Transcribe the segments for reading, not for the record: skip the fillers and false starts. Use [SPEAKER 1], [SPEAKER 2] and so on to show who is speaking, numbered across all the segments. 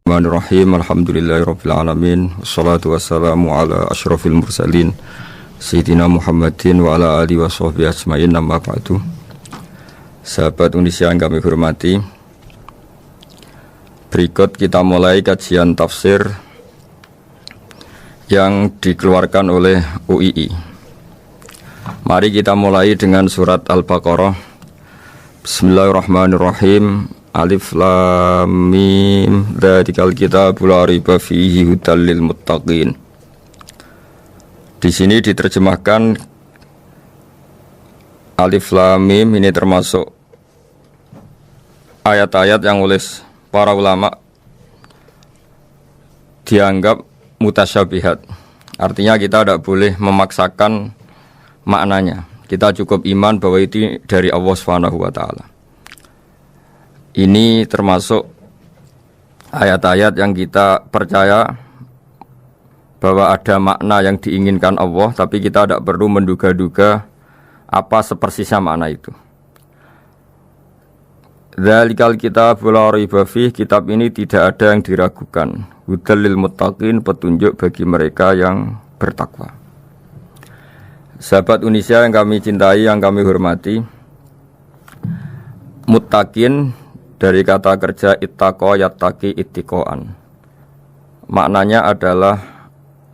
[SPEAKER 1] Bismillahirrahmanirrahim. Alhamdulillahirabbil alamin. Wassalatu wassalamu ala asyrafil mursalin Sayyidina Muhammadin wa ala alihi washabbihi ajmain. Amma ba'du. Sahabat Indonesia yang kami hormati, berikut kita mulai kajian tafsir yang dikeluarkan oleh UII. Mari kita mulai dengan surat Al-Baqarah. Bismillahirrahmanirrahim. Alif lam mim dzalikal kitabul la raiba fihi hudal lil muttaqin. Di sini diterjemahkan Alif lam mim ini termasuk ayat-ayat yang oleh para ulama dianggap mutasyabihat. Artinya kita tidak boleh memaksakan maknanya. Kita cukup iman bahwa itu dari Allah Subhanahu wa taala. Ini termasuk ayat-ayat yang kita percaya bahwa ada makna yang diinginkan Allah, tapi kita tidak perlu menduga-duga apa sepersisnya makna itu. Dzalikal kitabul la raiba fihi, kitab ini tidak ada yang diragukan. Hudal lil muttaqin, petunjuk bagi mereka yang bertakwa. Sahabat Indonesia yang kami cintai, yang kami hormati, muttaqin dari kata kerja ittaqa yattaqi ittiqaan. Maknanya adalah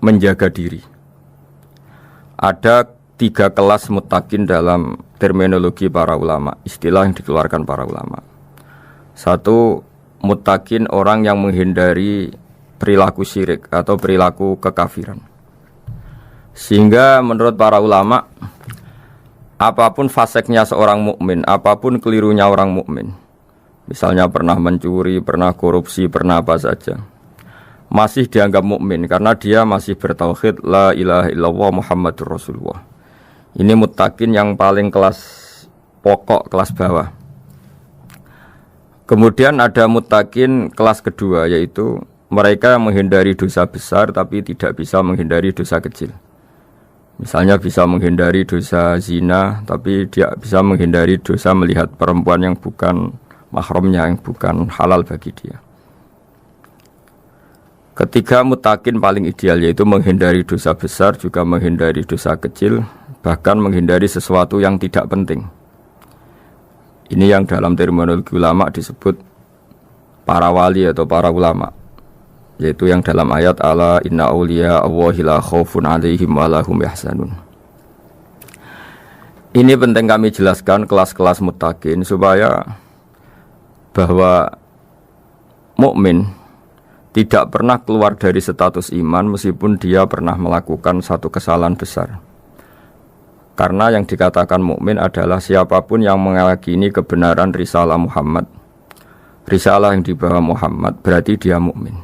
[SPEAKER 1] menjaga diri. Ada 3 kelas muttaqin dalam terminologi para ulama, istilah yang dikeluarkan para ulama. 1, muttaqin orang yang menghindari perilaku syirik atau perilaku kekafiran. Sehingga menurut para ulama, apapun faseknya seorang mukmin, apapun kelirunya orang mukmin, misalnya pernah mencuri, pernah korupsi, pernah apa saja, masih dianggap mukmin karena dia masih bertauhid la ilaha illallah Muhammadur Rasulullah. Ini muttaqin yang paling kelas pokok, kelas bawah. Kemudian ada muttaqin kelas kedua, yaitu mereka menghindari dosa besar tapi tidak bisa menghindari dosa kecil. Misalnya bisa menghindari dosa zina, tapi dia bisa menghindari dosa melihat perempuan yang bukan mahramnya, yang bukan halal bagi dia. Ketiga muttaqin paling ideal, yaitu menghindari dosa besar, juga menghindari dosa kecil, bahkan menghindari sesuatu yang tidak penting. Ini yang dalam terminologi ulama disebut para wali atau para ulama, yaitu yang dalam ayat ala inna awliya Allahi la khaufun alaihim wa lahum yahzanun. Ini penting kami jelaskan kelas-kelas muttaqin supaya bahwa mukmin tidak pernah keluar dari status iman meskipun dia pernah melakukan satu kesalahan besar. Karena yang dikatakan mukmin adalah siapapun yang meyakini kebenaran risalah Muhammad, risalah yang dibawa Muhammad, berarti dia mukmin.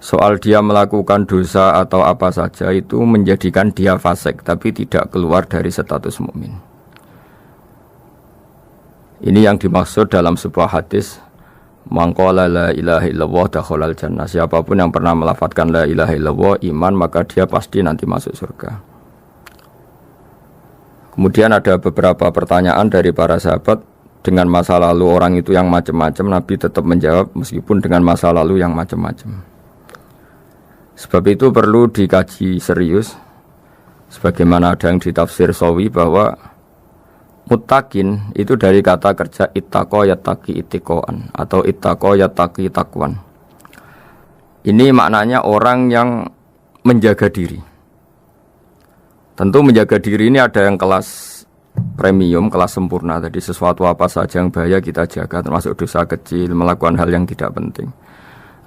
[SPEAKER 1] Soal dia melakukan dosa atau apa saja itu menjadikan dia fasik, tapi tidak keluar dari status mukmin. Ini yang dimaksud dalam sebuah hadis, man qala la ilaha illallah dakhalal jannah. Siapapun yang pernah melafadzkan la ilaha illallah iman, maka dia pasti nanti masuk surga. Kemudian ada beberapa pertanyaan dari para sahabat dengan masa lalu orang itu yang macam-macam. Nabi tetap menjawab meskipun dengan masa lalu yang macam-macam. Sebab itu perlu dikaji serius, sebagaimana ada yang ditafsir Sawi bahwa muttaqin itu dari kata kerja ittaqa yattaqi ittiqaan atau ittaqa yattaqi taqwan. Ini maknanya orang yang menjaga diri. Tentu menjaga diri ini ada yang kelas premium, kelas sempurna. Jadi sesuatu apa saja yang bahaya kita jaga, termasuk dosa kecil, melakukan hal yang tidak penting.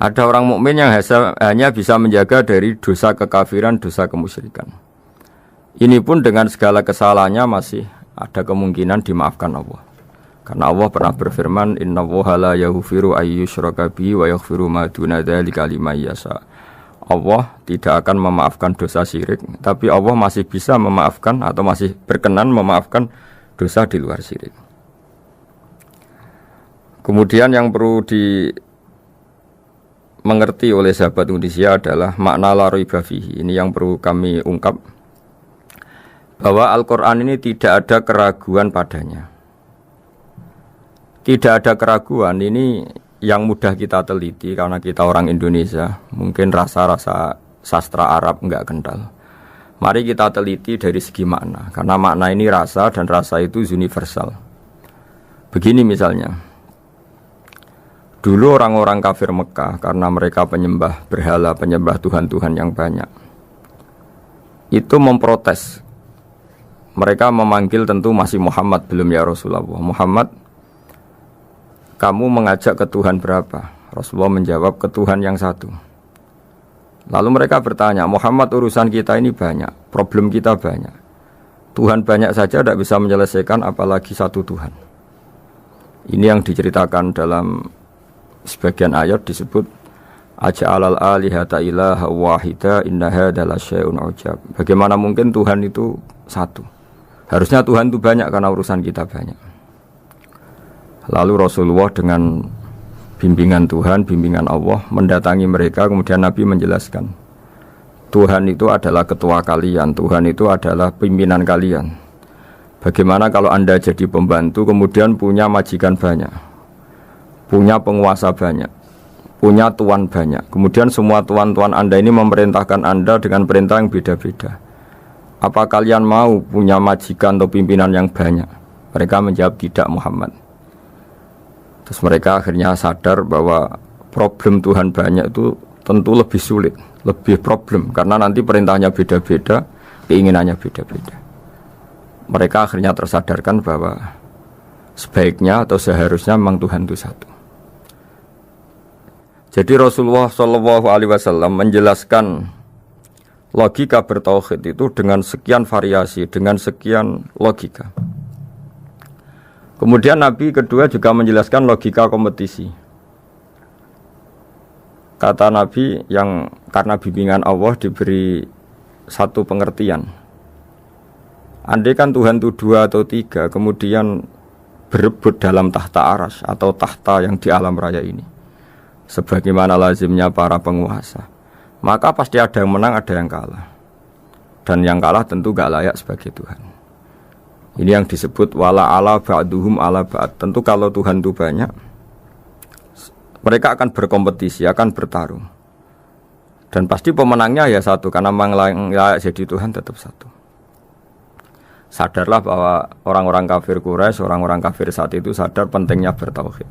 [SPEAKER 1] Ada orang mukmin yang hanya bisa menjaga dari dosa kekafiran, dosa kemusyrikan. Ini pun dengan segala kesalahannya masih ada kemungkinan dimaafkan Allah. Karena Allah pernah berfirman, innallaha la yaghfiru ayyushraka bihi wa yaghfiru ma duna dzalika liman yasha. Allah tidak akan memaafkan dosa syirik, tapi Allah masih bisa memaafkan atau masih berkenan memaafkan dosa di luar syirik. Kemudian yang perlu mengerti oleh sahabat Indonesia adalah makna la raiba fihi. Ini yang perlu kami ungkap, bahwa Al-Quran ini tidak ada keraguan padanya. Tidak ada keraguan ini yang mudah kita teliti karena kita orang Indonesia, mungkin rasa-rasa sastra Arab enggak kental. Mari kita teliti dari segi makna, karena makna ini rasa dan rasa itu universal. Begini misalnya, dulu orang-orang kafir Mekah karena mereka penyembah berhala, penyembah Tuhan-Tuhan yang banyak, itu memprotes. Mereka memanggil tentu masih Muhammad, belum ya Rasulullah. Muhammad, kamu mengajak ke Tuhan berapa? Rasulullah menjawab, ke Tuhan yang satu. Lalu mereka bertanya, Muhammad, urusan kita ini banyak, problem kita banyak. Tuhan banyak saja tidak bisa menyelesaikan, apalagi satu Tuhan. Ini yang diceritakan dalam sebagian ayat disebut aja'alal alihata ilaha wahida inna hadza lasyai'un ujab. Bagaimana mungkin Tuhan itu satu? Harusnya Tuhan itu banyak karena urusan kita banyak. Lalu Rasulullah dengan bimbingan Tuhan, bimbingan Allah mendatangi mereka, kemudian Nabi menjelaskan, Tuhan itu adalah ketua kalian, Tuhan itu adalah pimpinan kalian. Bagaimana kalau Anda jadi pembantu kemudian punya majikan banyak, punya penguasa banyak, punya tuan banyak, kemudian semua tuan-tuan Anda ini memerintahkan Anda dengan perintah yang beda-beda. Apa kalian mau punya majikan atau pimpinan yang banyak? Mereka menjawab tidak, Muhammad. Terus mereka akhirnya sadar bahwa problem Tuhan banyak itu tentu lebih sulit, lebih problem, karena nanti perintahnya beda-beda, keinginannya beda-beda. Mereka akhirnya tersadarkan bahwa sebaiknya atau seharusnya memang Tuhan itu satu. Jadi Rasulullah SAW menjelaskan logika bertauhid itu dengan sekian variasi, dengan sekian logika. Kemudian Nabi kedua juga menjelaskan logika kompetisi. Kata Nabi yang karena bimbingan Allah diberi satu pengertian. Andai kan Tuhan itu 2 atau 3, kemudian berebut dalam tahta arsy atau tahta yang di alam raya ini, sebagaimana lazimnya para penguasa, maka pasti ada yang menang, ada yang kalah. Dan yang kalah tentu gak layak sebagai Tuhan. Ini yang disebut wala ala ba'duhum ala ba'd. Tentu kalau Tuhan itu banyak, mereka akan berkompetisi, akan bertarung. Dan pasti pemenangnya ya satu, karena memang layak jadi Tuhan tetap satu. Sadarlah bahwa orang-orang kafir Quraisy, orang-orang kafir saat itu sadar pentingnya bertauhid.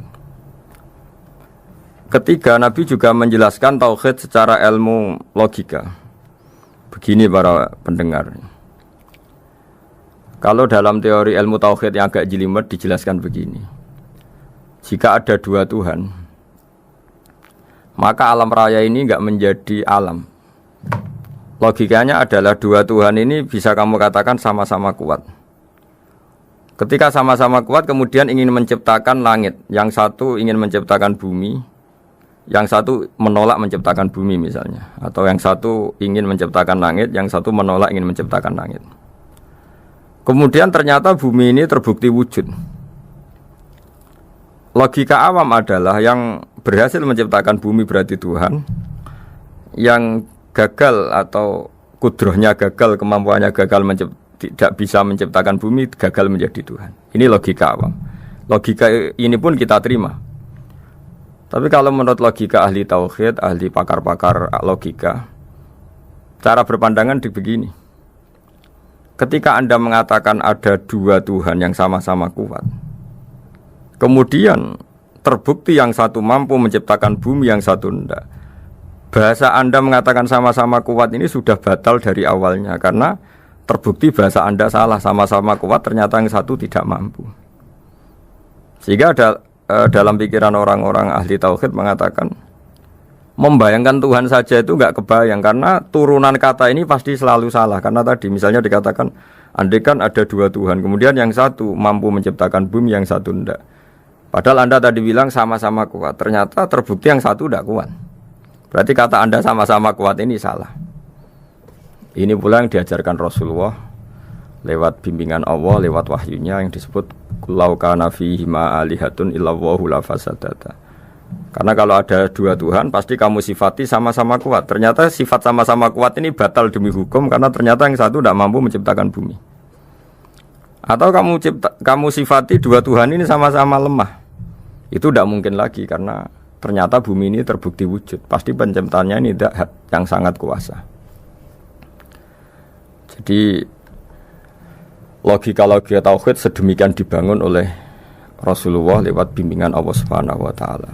[SPEAKER 1] Ketiga, Nabi juga menjelaskan tauhid secara ilmu logika. Begini para pendengar. Kalau dalam teori ilmu tauhid yang agak jelimet dijelaskan begini. Jika ada 2 Tuhan, maka alam raya ini enggak menjadi alam. Logikanya adalah 2 Tuhan ini bisa kamu katakan sama-sama kuat. Ketika sama-sama kuat kemudian ingin menciptakan langit, yang satu ingin menciptakan bumi, yang satu menolak menciptakan bumi misalnya, atau yang satu ingin menciptakan langit, yang satu menolak ingin menciptakan langit. Kemudian ternyata bumi ini terbukti wujud. Logika awam adalah yang berhasil menciptakan bumi berarti Tuhan, yang gagal atau kudrohnya gagal, kemampuannya gagal tidak bisa menciptakan bumi, gagal menjadi Tuhan. Ini logika awam. Logika ini pun kita terima. Tapi kalau menurut logika ahli tauhid, ahli pakar-pakar logika, cara berpandangan begini. Ketika Anda mengatakan ada 2 Tuhan yang sama-sama kuat, kemudian terbukti yang satu mampu menciptakan bumi, yang satu tidak, bahasa Anda mengatakan sama-sama kuat ini sudah batal dari awalnya, karena terbukti bahasa Anda salah, sama-sama kuat ternyata yang satu tidak mampu. Sehingga dalam pikiran orang-orang ahli tauhid mengatakan membayangkan Tuhan saja itu enggak kebayang, karena turunan kata ini pasti selalu salah. Karena tadi misalnya dikatakan andai kan ada 2 Tuhan, kemudian yang satu mampu menciptakan bumi, yang satu tidak. Padahal Anda tadi bilang sama-sama kuat, ternyata terbukti yang satu tidak kuat. Berarti kata Anda sama-sama kuat ini salah. Ini pula yang diajarkan Rasulullah lewat bimbingan Allah, lewat wahyunya yang disebut Lau kana fihi ma alihatun illallahu la fasadata. Karena kalau ada 2 Tuhan pasti kamu sifati sama-sama kuat. Ternyata sifat sama-sama kuat ini batal demi hukum, karena ternyata yang satu tidak mampu menciptakan bumi. Atau kamu sifati 2 Tuhan ini sama-sama lemah. Itu tidak mungkin lagi, karena ternyata bumi ini terbukti wujud. Pasti penciptanya ini tidak yang sangat kuasa. Jadi logika-logika tauhid sedemikian dibangun oleh Rasulullah lewat bimbingan Allah Subhanahu wa taala.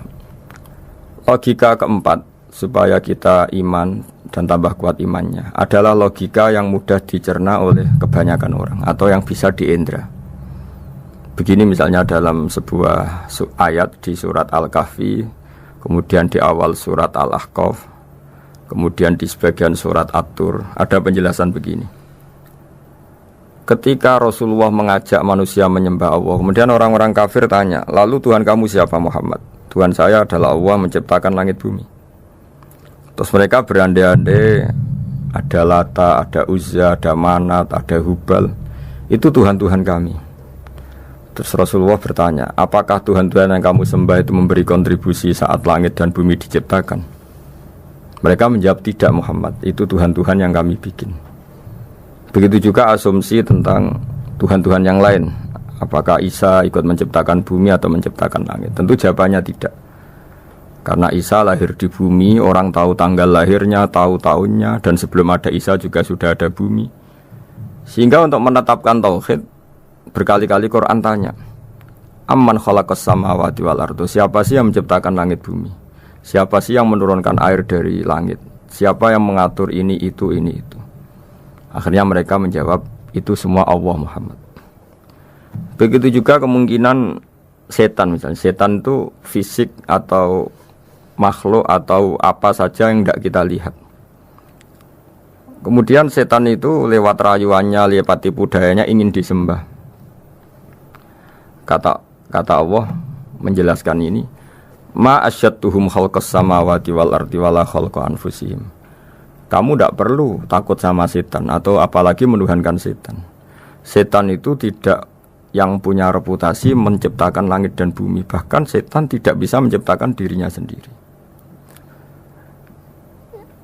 [SPEAKER 1] Logika keempat supaya kita iman dan tambah kuat imannya adalah logika yang mudah dicerna oleh kebanyakan orang atau yang bisa diindra. Begini misalnya dalam sebuah ayat di surat Al-Kahfi, kemudian di awal surat Al-Ahqaf, kemudian di sebagian surat At-Tur ada penjelasan begini. Ketika Rasulullah mengajak manusia menyembah Allah, kemudian orang-orang kafir tanya, lalu Tuhan kamu siapa Muhammad? Tuhan saya adalah Allah menciptakan langit bumi. Terus mereka berandai-andai, ada Lata, ada Uzza, ada Manat, ada Hubal. Itu Tuhan-Tuhan kami. Terus Rasulullah bertanya, apakah Tuhan-Tuhan yang kamu sembah itu memberi kontribusi saat langit dan bumi diciptakan? Mereka menjawab, tidak Muhammad, itu Tuhan-Tuhan yang kami bikin. Begitu juga asumsi tentang Tuhan-Tuhan yang lain. Apakah Isa ikut menciptakan bumi atau menciptakan langit? Tentu jawabannya tidak. Karena Isa lahir di bumi, orang tahu tanggal lahirnya, tahu tahunnya, dan sebelum ada Isa juga sudah ada bumi. Sehingga untuk menetapkan tauhid, berkali-kali Quran tanya, Amman khalaqas samawati wal ardu, siapa sih yang menciptakan langit bumi? Siapa sih yang menurunkan air dari langit? Siapa yang mengatur ini, itu, ini, itu? Akhirnya mereka menjawab, itu semua Allah Muhammad. Begitu juga kemungkinan setan misalnya. Setan itu fisik atau makhluk atau apa saja yang tidak kita lihat. Kemudian setan itu lewat rayuannya, lewat tipu dayanya ingin disembah. Kata Allah menjelaskan ini, Ma asyadtuhum khalqas samawati wal ardi wala khalqa anfusihim. Kamu tidak perlu takut sama setan atau apalagi menuhankan setan. Setan itu tidak yang punya reputasi menciptakan langit dan bumi. Bahkan setan tidak bisa menciptakan dirinya sendiri.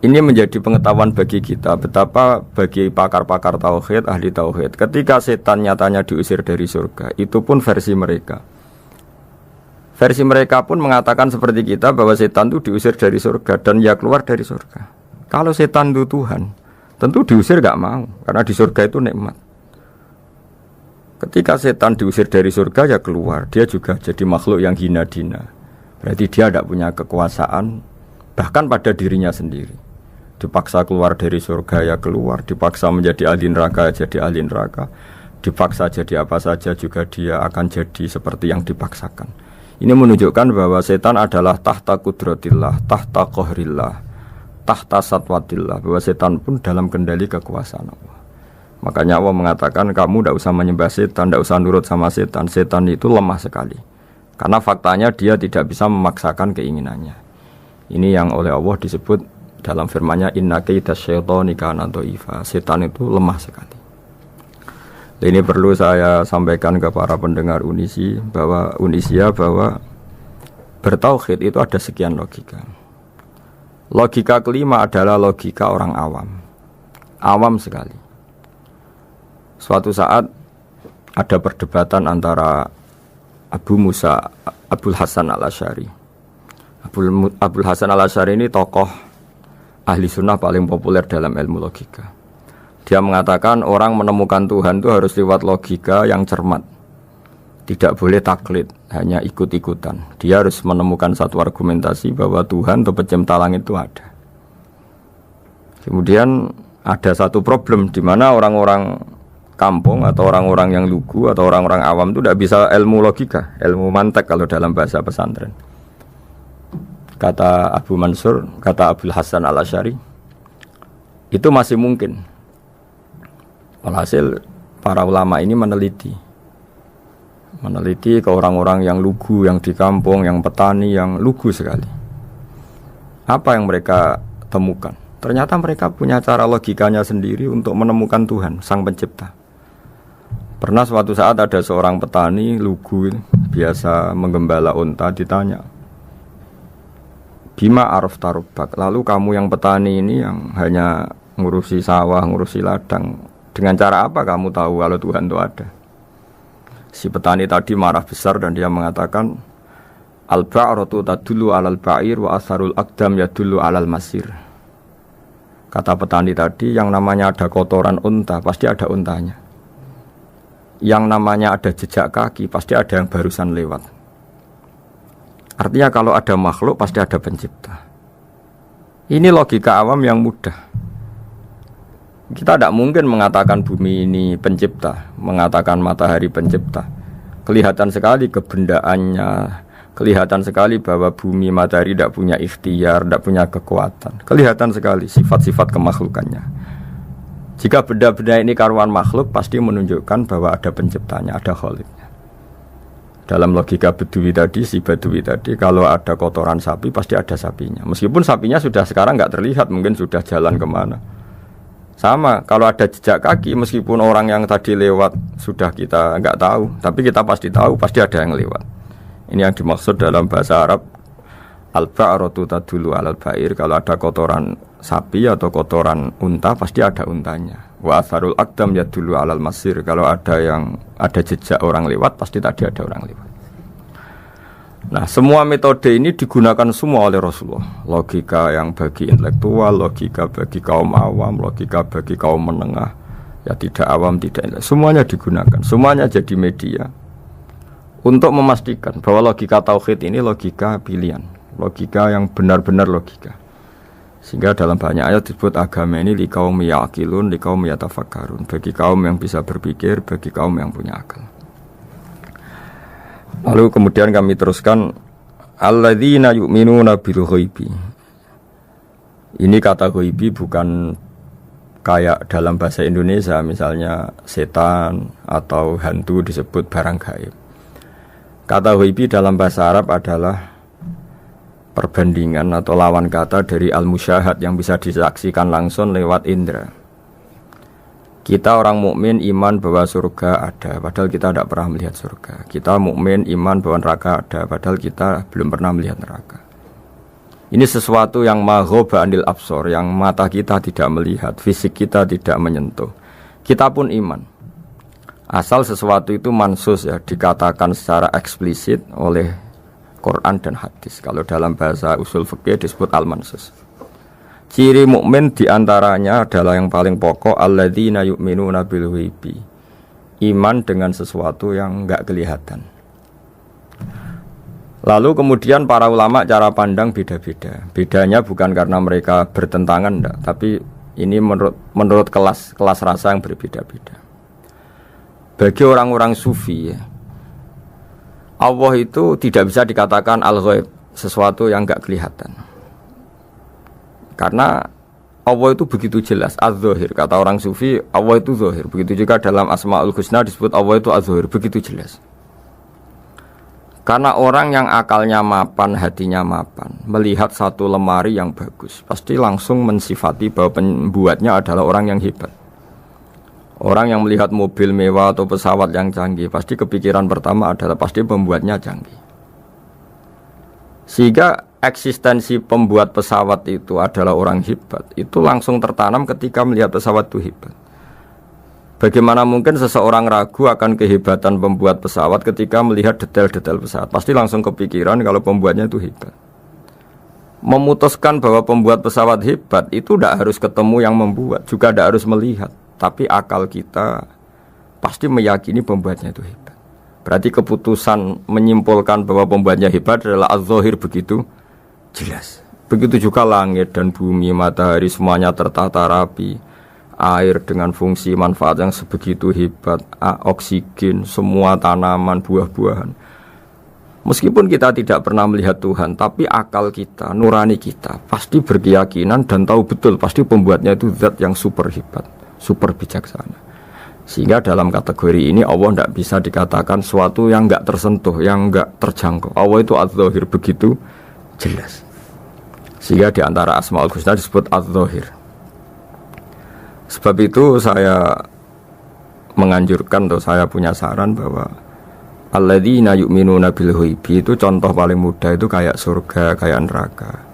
[SPEAKER 1] Ini menjadi pengetahuan bagi kita betapa bagi pakar-pakar tauhid, ahli tauhid, ketika setan nyatanya diusir dari surga, itu pun versi mereka. Versi mereka pun mengatakan seperti kita bahwa setan itu diusir dari surga dan ya keluar dari surga. Kalau setan itu Tuhan, tentu diusir gak mau, karena di surga itu nikmat. Ketika setan diusir dari surga ya keluar, dia juga jadi makhluk yang hina-dina. Berarti dia tidak punya kekuasaan, bahkan pada dirinya sendiri. Dipaksa keluar dari surga ya keluar, dipaksa menjadi ahli neraka jadi ahli neraka, dipaksa jadi apa saja juga dia akan jadi seperti yang dipaksakan. Ini menunjukkan bahwa setan adalah tahta kudratillah, tahta qahrillah, tahta satwatillah, bahwa setan pun dalam kendali kekuasaan Allah. Makanya Allah mengatakan kamu tidak usah menyembah setan, tidak usah nurut sama setan. Setan itu lemah sekali, karena faktanya dia tidak bisa memaksakan keinginannya. Ini yang oleh Allah disebut dalam firman-Nya, inna kaidas syaitani kana dhaifa. Setan itu lemah sekali. Ini perlu saya sampaikan ke para pendengar Unisia bahwa bertauhid itu ada sekian logika. Logika kelima adalah logika orang awam. Awam sekali. Suatu saat ada perdebatan antara Abul Hasan al-Asy'ari. Abul Hasan al-Asy'ari ini tokoh ahli sunnah paling populer dalam ilmu logika. Dia mengatakan orang menemukan Tuhan itu harus lewat logika yang cermat. Tidak boleh taklid, hanya ikut-ikutan. Dia harus menemukan satu argumentasi bahwa Tuhan atau pencipta langit itu ada. Kemudian ada satu problem di mana orang-orang kampung atau orang-orang yang lugu atau orang-orang awam itu tidak bisa ilmu logika, ilmu mantek kalau dalam bahasa pesantren. Kata Abu Mansur, kata Abul Hasan al-Asy'ari, itu masih mungkin. Walhasil para ulama ini meneliti ke orang-orang yang lugu, yang di kampung, yang petani, yang lugu sekali. Apa yang mereka temukan? Ternyata mereka punya cara logikanya sendiri untuk menemukan Tuhan, Sang Pencipta. Pernah suatu saat ada seorang petani lugu, biasa menggembala unta, ditanya, Bima araf tarubak, lalu kamu yang petani ini yang hanya ngurusi sawah, ngurusi ladang, dengan cara apa kamu tahu kalau Tuhan itu ada? Si petani tadi marah besar dan dia mengatakan, Al-ba'ratu tadullu 'alal ba'ir wa asarul aqdam yadullu 'alal masir. Kata petani tadi, yang namanya ada kotoran unta, pasti ada untanya. Yang namanya ada jejak kaki, pasti ada yang barusan lewat. Artinya kalau ada makhluk, pasti ada pencipta. Ini logika awam yang mudah. Kita tidak mungkin mengatakan bumi ini pencipta, mengatakan matahari pencipta. Kelihatan sekali kebendaannya, kelihatan sekali bahwa bumi matahari tidak punya ikhtiar, tidak punya kekuatan. Kelihatan sekali sifat-sifat kemakhlukannya. Jika benda-benda ini karuan makhluk, pasti menunjukkan bahwa ada penciptanya, ada khaliknya. Dalam logika Bedui tadi, si Bedui tadi, kalau ada kotoran sapi, pasti ada sapinya. Meskipun sapinya sudah sekarang nggak terlihat, mungkin sudah jalan kemana. Sama, kalau ada jejak kaki, meskipun orang yang tadi lewat sudah kita nggak tahu, tapi kita pasti tahu, pasti ada yang lewat. Ini yang dimaksud dalam bahasa Arab, al-ba'ratu tadullu 'alal ba'ir. Kalau ada kotoran sapi atau kotoran unta, pasti ada untanya. Wa atharul aqdam yadullu 'alal masir. Kalau ada jejak orang lewat, pasti tadi ada orang lewat. Nah, semua metode ini digunakan semua oleh Rasulullah. Logika yang bagi intelektual, logika bagi kaum awam, logika bagi kaum menengah, ya tidak awam, tidak intelektual. Semuanya digunakan, semuanya jadi media untuk memastikan bahwa logika tauhid ini logika pilihan, logika yang benar-benar logika. Sehingga dalam banyak ayat disebut agama ini liqaum yaqilun, liqaum yatafakkarun, bagi kaum yang bisa berpikir, bagi kaum yang punya akal. Lalu kemudian kami teruskan alladzina yu'minuna bil ghaibi. Ini kata ghaibi bukan kayak dalam bahasa Indonesia misalnya setan atau hantu disebut barang gaib. Kata ghaibi dalam bahasa Arab adalah perbandingan atau lawan kata dari al-musyahad yang bisa disaksikan langsung lewat indera. Kita orang mukmin iman bahwa surga ada, padahal kita tidak pernah melihat surga. Kita mukmin iman bahwa neraka ada, padahal kita belum pernah melihat neraka. Ini sesuatu yang maghoba anil absor, yang mata kita tidak melihat, fisik kita tidak menyentuh. Kita pun iman. Asal sesuatu itu mansus ya, dikatakan secara eksplisit oleh Quran dan hadis. Kalau dalam bahasa usul fikih disebut al-mansus. Ciri mukmin diantaranya adalah yang paling pokok alladzina yu'minuna bil ghaibi. Iman dengan sesuatu yang enggak kelihatan. Lalu kemudian para ulama cara pandang beda-beda. Bedanya bukan karena mereka bertentangan enggak, tapi ini menurut kelas rasa yang berbeda-beda. Bagi orang-orang sufi ya, Allah itu tidak bisa dikatakan al-ghaib, sesuatu yang enggak kelihatan. Karena Allah itu begitu jelas, az-zahir. Kata orang sufi, Allah itu zahir. Begitu juga dalam Asmaul Husna disebut Allah itu az-zahir, begitu jelas. Karena orang yang akalnya mapan, hatinya mapan, melihat satu lemari yang bagus, pasti langsung mensifati bahwa pembuatnya adalah orang yang hebat. Orang yang melihat mobil mewah atau pesawat yang canggih, pasti kepikiran pertama adalah pasti pembuatnya canggih. Sehingga eksistensi pembuat pesawat itu adalah orang hebat, itu langsung tertanam ketika melihat pesawat itu hebat. Bagaimana mungkin seseorang ragu akan kehebatan pembuat pesawat ketika melihat detail-detail pesawat? Pasti langsung kepikiran kalau pembuatnya itu hebat. Memutuskan bahwa pembuat pesawat hebat itu tidak harus ketemu yang membuat, juga tidak harus melihat. Tapi akal kita pasti meyakini pembuatnya itu hebat. Berarti keputusan menyimpulkan bahwa pembuatnya hebat adalah az-zahir begitu jelas. Begitu juga langit dan bumi, matahari semuanya tertata rapi. Air dengan fungsi manfaat yang sebegitu hebat, oksigen, semua tanaman, buah-buahan. Meskipun kita tidak pernah melihat Tuhan, tapi akal kita, nurani kita pasti berkeyakinan dan tahu betul pasti pembuatnya itu zat yang super hebat, super bijaksana. Sehingga dalam kategori ini Allah tidak bisa dikatakan sesuatu yang enggak tersentuh, yang enggak terjangkau. Allah itu az-zahir begitu jelas. Sehingga di antara Asmaul Husna disebut az-zahir. Sebab itu saya menganjurkan atau saya punya saran bahwa alladzina yu'minuna bil ghaibi itu contoh paling mudah itu kayak surga, kayak neraka.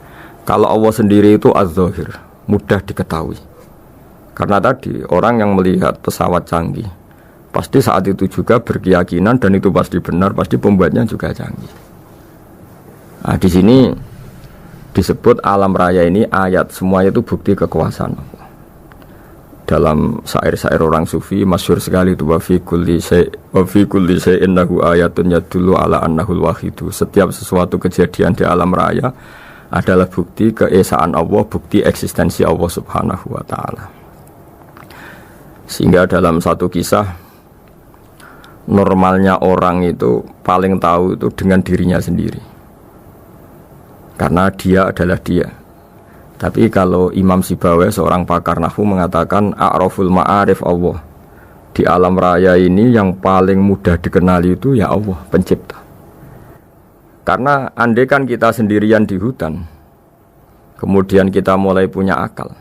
[SPEAKER 1] Kalau Allah sendiri itu az-zahir, mudah diketahui. Karena tadi orang yang melihat pesawat canggih pasti saat itu juga berkeyakinan dan itu pasti benar, pasti pembuatnya juga canggih. Nah, di sini disebut alam raya ini ayat, semuanya itu bukti kekuasaan Allah. Dalam syair-syair orang sufi masyhur sekali itu wa fi kulli syai'in lahu ayatun yadullu ala annahul wahidu. Setiap sesuatu kejadian di alam raya adalah bukti keesaan Allah, bukti eksistensi Allah Subhanahu wa taala. Sehingga dalam satu kisah, normalnya orang itu paling tahu itu dengan dirinya sendiri, karena dia adalah dia. Tapi kalau Imam Sibawayh, seorang pakar nahwu, mengatakan a'raful ma'arif Allah, di alam raya ini yang paling mudah dikenali itu ya Allah pencipta. Karena andai kan kita sendirian di hutan, kemudian kita mulai punya akal,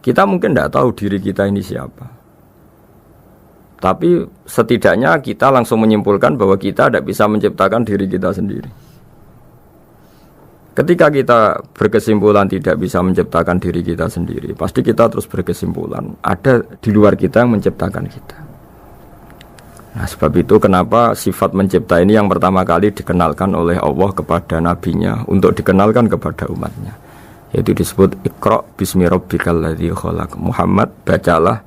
[SPEAKER 1] kita mungkin tidak tahu diri kita ini siapa. Tapi setidaknya kita langsung menyimpulkan bahwa kita tidak bisa menciptakan diri kita sendiri. Ketika kita berkesimpulan tidak bisa menciptakan diri kita sendiri, pasti kita terus berkesimpulan ada di luar kita yang menciptakan kita. Nah, sebab itu kenapa sifat mencipta ini yang pertama kali dikenalkan oleh Allah kepada nabinya untuk dikenalkan kepada umatnya, yaitu disebut Iqra bismi rabbikal ladzi khalaq. Muhammad, bacalah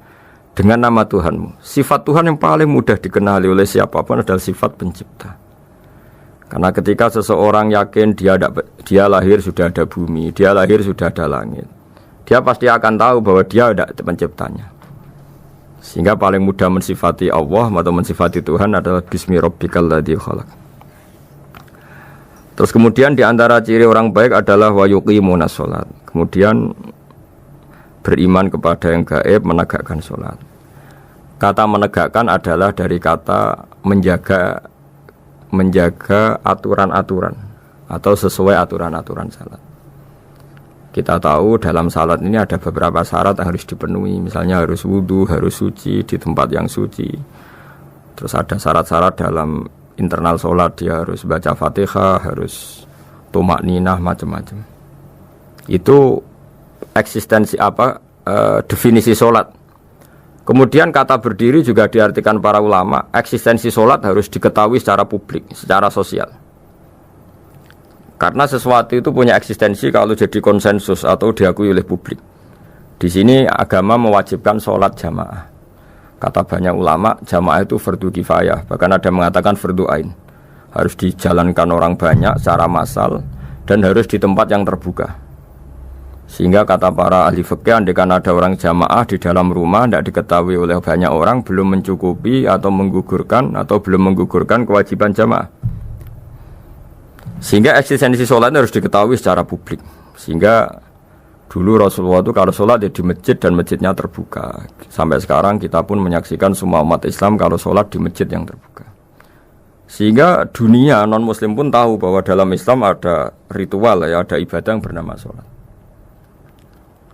[SPEAKER 1] dengan nama Tuhanmu. Sifat Tuhan yang paling mudah dikenali oleh siapapun adalah sifat pencipta. Karena ketika seseorang yakin dia lahir sudah ada bumi, dia lahir sudah ada langit, dia pasti akan tahu bahwa dia ada penciptanya. Sehingga paling mudah mensifati Allah atau mensifati Tuhan adalah bismi rabbikal ladzi khalaq. Terus kemudian di antara ciri orang baik adalah wa yuqimunas shalat. Kemudian beriman kepada yang gaib, menegakkan salat. Kata menegakkan adalah dari kata menjaga aturan-aturan atau sesuai aturan-aturan salat. Kita tahu dalam salat ini ada beberapa syarat yang harus dipenuhi. Misalnya harus wudu, harus suci di tempat yang suci. Terus ada syarat-syarat dalam internal salat, dia harus baca Fatihah, harus tumakninah, macam-macam. Itu eksistensi definisi salat. Kemudian kata berdiri juga diartikan para ulama, eksistensi sholat harus diketahui secara publik, secara sosial. Karena sesuatu itu punya eksistensi kalau jadi konsensus atau diakui oleh publik. Di sini agama mewajibkan sholat jamaah. Kata banyak ulama, jamaah itu fardu kifayah, bahkan ada mengatakan fardu ain. Harus dijalankan orang banyak secara massal dan harus di tempat yang terbuka. Sehingga kata para ahli fikih, andaikan ada orang jamaah di dalam rumah tidak diketahui oleh banyak orang, belum mencukupi atau belum menggugurkan kewajiban jamaah. Sehingga eksistensi sholat harus diketahui secara publik. Sehingga dulu Rasulullah itu kalau sholat ya di masjid dan masjidnya terbuka. Sampai sekarang kita pun menyaksikan semua umat Islam kalau sholat di masjid yang terbuka. Sehingga dunia non muslim pun tahu bahwa dalam Islam ada ritual, ya, ada ibadah yang bernama sholat.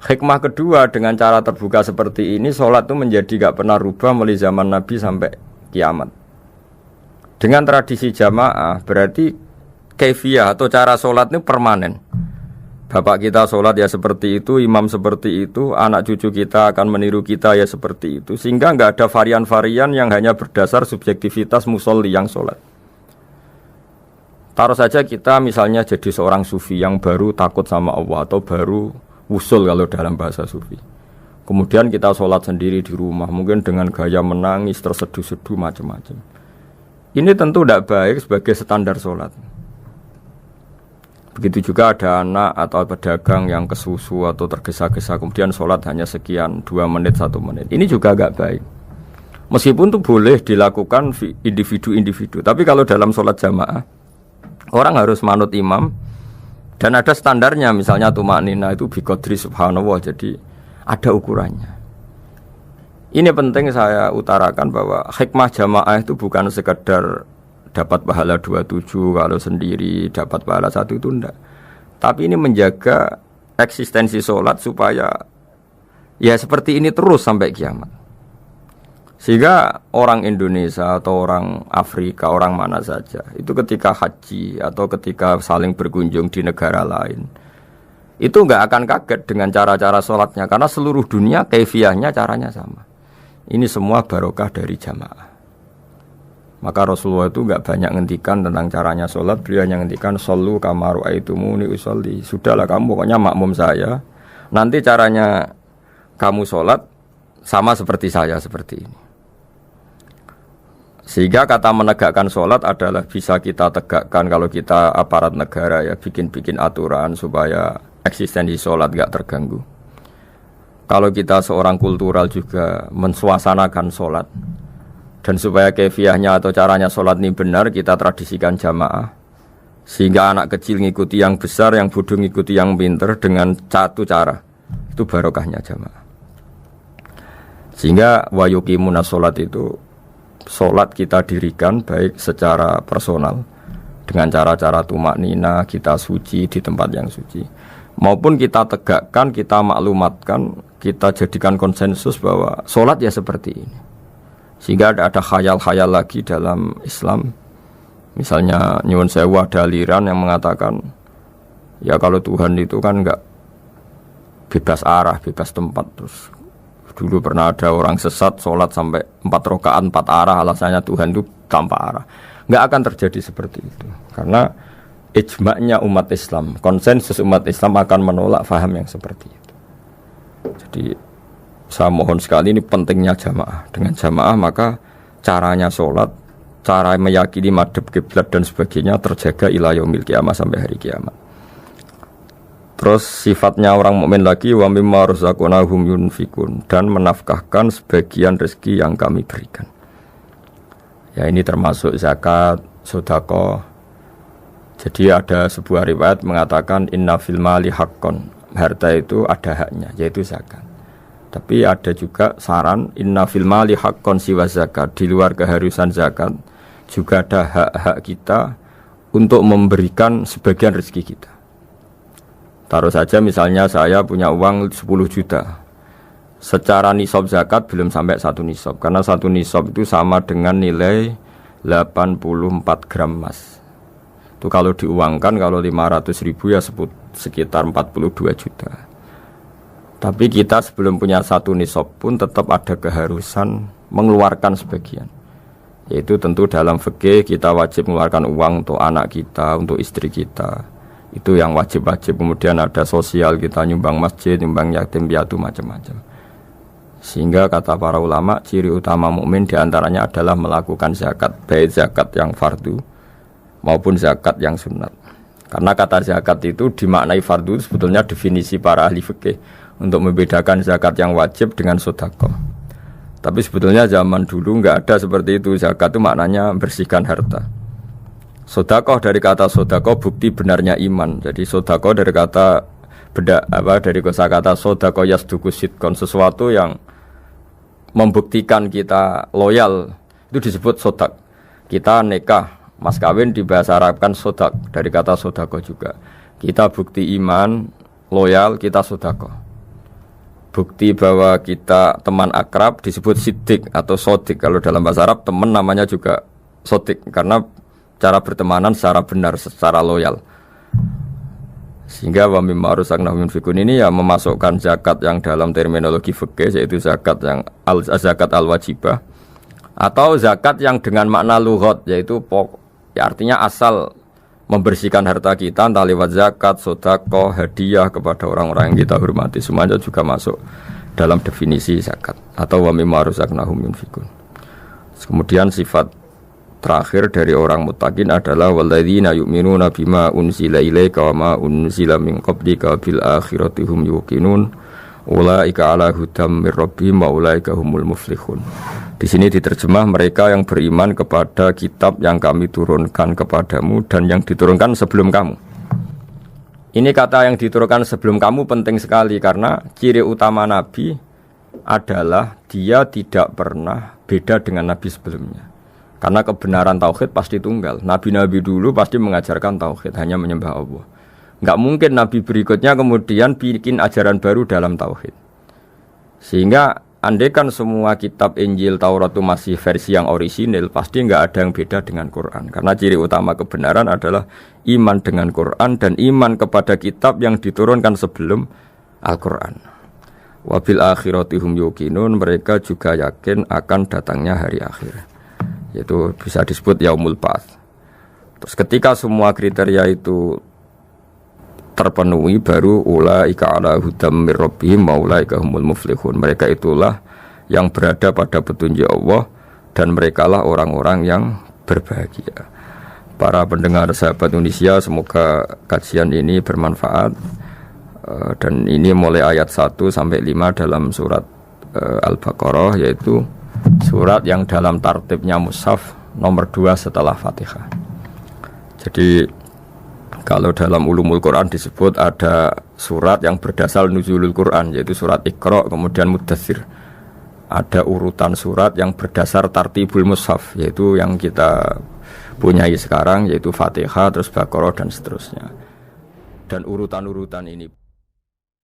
[SPEAKER 1] Hikmah kedua, dengan cara terbuka seperti ini, sholat itu menjadi gak pernah rubah mulai zaman Nabi sampai kiamat. Dengan tradisi jamaah, berarti kaifiyah atau cara sholat ini permanen. Bapak kita sholat ya seperti itu, imam seperti itu, anak cucu kita akan meniru kita ya seperti itu. Sehingga gak ada varian-varian yang hanya berdasar subjektivitas musolli yang sholat. Taruh saja kita misalnya jadi seorang sufi yang baru takut sama Allah atau baru usul kalau dalam bahasa sufi. Kemudian kita sholat sendiri di rumah, mungkin dengan gaya menangis, terseduh-seduh, macam-macam. Ini tentu tidak baik sebagai standar sholat. Begitu juga ada anak atau pedagang yang kesusu atau tergesa-gesa, kemudian sholat hanya sekian, 2 menit, 1 menit. Ini juga agak baik. Meskipun itu boleh dilakukan individu-individu. Tapi kalau dalam sholat jamaah, orang harus manut imam. Dan ada standarnya, misalnya tumaknina itu biqadri subhanallah, jadi ada ukurannya. Ini penting saya utarakan bahwa hikmah jamaah itu bukan sekedar dapat pahala 27 kalau sendiri, dapat pahala 1 itu enggak. Tapi ini menjaga eksistensi sholat supaya ya seperti ini terus sampai kiamat. Sehingga orang Indonesia atau orang Afrika, orang mana saja, itu ketika haji atau ketika saling berkunjung di negara lain, itu enggak akan kaget dengan cara-cara sholatnya, karena seluruh dunia kaifiyahnya caranya sama. Ini semua barokah dari jamaah. Maka Rasulullah itu enggak banyak ngendikan tentang caranya sholat. Beliau hanya ngendikan shollu kama ra'aitumuni usolli. Sudahlah kamu pokoknya makmum saya. Nanti caranya kamu sholat sama seperti saya seperti ini. Sehingga kata menegakkan sholat adalah bisa kita tegakkan kalau kita aparat negara ya, bikin-bikin aturan supaya eksistensi sholat enggak terganggu. Kalau kita seorang kultural juga mensuasanakan sholat. Dan supaya kefiahnya atau caranya sholat ini benar, kita tradisikan jamaah. Sehingga anak kecil ngikuti yang besar, yang bodoh ngikuti yang pinter dengan satu cara. Itu barokahnya jamaah. Sehingga wa yuqimuna sholat itu, sholat kita dirikan baik secara personal, dengan cara-cara tumak nina, kita suci di tempat yang suci. Maupun kita tegakkan, kita maklumatkan, kita jadikan konsensus bahwa sholat ya seperti ini. Sehingga ada khayal-khayal lagi dalam Islam. Misalnya nyuwun sewu ada aliran yang mengatakan ya kalau Tuhan itu kan enggak bebas arah, bebas tempat. Terus dulu pernah ada orang sesat sholat sampai 4 rakaat 4 arah, alasannya Tuhan itu tanpa arah. Enggak akan terjadi seperti itu. Karena ijma'nya umat Islam, konsensus umat Islam akan menolak faham yang seperti itu. Jadi saya mohon sekali, ini pentingnya jamaah. Dengan jamaah maka caranya sholat, cara meyakini madhab kiblat dan sebagainya terjaga ila yaumil qiyamah sampai hari kiamat. Terus sifatnya orang mukmin lagi wa mimma razaqnahum yunfikun, dan menafkahkan sebagian rezeki yang kami berikan. Ya ini termasuk zakat, sedekah. Jadi ada sebuah riwayat mengatakan inna fil mali haqqon, harta itu ada haknya yaitu zakat. Tapi ada juga saran inna fil mali haqqon siwa zakat, di luar keharusan zakat juga ada hak-hak kita untuk memberikan sebagian rezeki kita. Taruh saja misalnya saya punya uang 10 juta. Secara nisab zakat belum sampai 1 nisab, karena 1 nisab itu sama dengan nilai 84 gram emas. Itu kalau diuangkan, kalau 500 ribu ya sekitar 42 juta. Tapi kita sebelum punya 1 nisab pun tetap ada keharusan mengeluarkan sebagian. Yaitu tentu dalam fikih kita wajib mengeluarkan uang untuk anak kita, untuk istri kita. Itu yang wajib-wajib. Kemudian ada sosial, kita nyumbang masjid, nyumbang yatim piatu, macam-macam. Sehingga kata para ulama, ciri utama mukmin diantaranya adalah melakukan zakat, baik zakat yang fardu maupun zakat yang sunat. Karena kata zakat itu dimaknai fardu, sebetulnya definisi para ahli fikih untuk membedakan zakat yang wajib dengan sedekah. Tapi sebetulnya zaman dulu enggak ada seperti itu. Zakat itu maknanya bersihkan harta. Sedekah dari kata sedekah bukti benarnya iman. Jadi sedekah dari kata dari kosakata sedekah yasduqu sidqan, sesuatu yang membuktikan kita loyal itu disebut sedekah. Kita nikah, mas kawin di bahasa Arab kan sedekah, dari kata sedekah juga. Kita bukti iman, loyal, kita sedekah. Bukti bahwa kita teman akrab disebut siddiq atau sodik. Kalau dalam bahasa Arab teman namanya juga sodik, karena cara bertemanan secara benar, secara loyal. Sehingga wa mimma razaqnahum yunfikun ini ya memasukkan zakat yang dalam terminologi fikih, yaitu zakat yang zakat al-wajibah, atau zakat yang dengan makna lughat, yaitu ya artinya asal membersihkan harta kita, entah lewat zakat, sedekah, hadiah kepada orang-orang yang kita hormati, semuanya juga masuk dalam definisi zakat atau wa mimma razaqnahum yunfikun. Kemudian sifat terakhir dari orang muttaqin adalah walladzina yu'minuna bima unzila ilaika wa ma unzila min qablika bil akhirati hum yuqinun ulaika ala hudam mir rabbihim wa ulaika humul muflihun. Di sini diterjemah mereka yang beriman kepada kitab yang kami turunkan kepadamu dan yang diturunkan sebelum kamu. Ini kata yang diturunkan sebelum kamu penting sekali, karena ciri utama Nabi adalah dia tidak pernah beda dengan Nabi sebelumnya. Karena kebenaran tauhid pasti tunggal. Nabi-nabi dulu pasti mengajarkan tauhid, hanya menyembah Allah. Enggak mungkin Nabi berikutnya kemudian bikin ajaran baru dalam tauhid. Sehingga andaikan semua kitab Injil, Taurat itu masih versi yang orisinil, pasti enggak ada yang beda dengan Quran. Karena ciri utama kebenaran adalah iman dengan Quran dan iman kepada kitab yang diturunkan sebelum Al-Quran. Wabil akhirati hum yuqinun, mereka juga yakin akan datangnya hari akhir. yaitu bisa disebut yaumul ba'ats. Terus ketika semua kriteria itu terpenuhi baru ulaika ala hudam mir rabbihim wa ulaika humul muflihun. Mereka itulah yang berada pada petunjuk Allah dan merekalah orang-orang yang berbahagia. Para pendengar sahabat Indonesia, semoga kajian ini bermanfaat. Dan ini mulai ayat 1 sampai 5 dalam surat Al-Baqarah, yaitu surat yang dalam tartibnya mushaf nomor 2 setelah Fatihah. Jadi kalau dalam ulumul Quran disebut ada surat yang berdasar nuzulul Quran, yaitu surat Iqra, kemudian Muddatsir. Ada urutan surat yang berdasar tartibul mushaf, yaitu yang kita punyai sekarang, yaitu Fatihah, terus Baqarah dan seterusnya. Dan urutan-urutan ini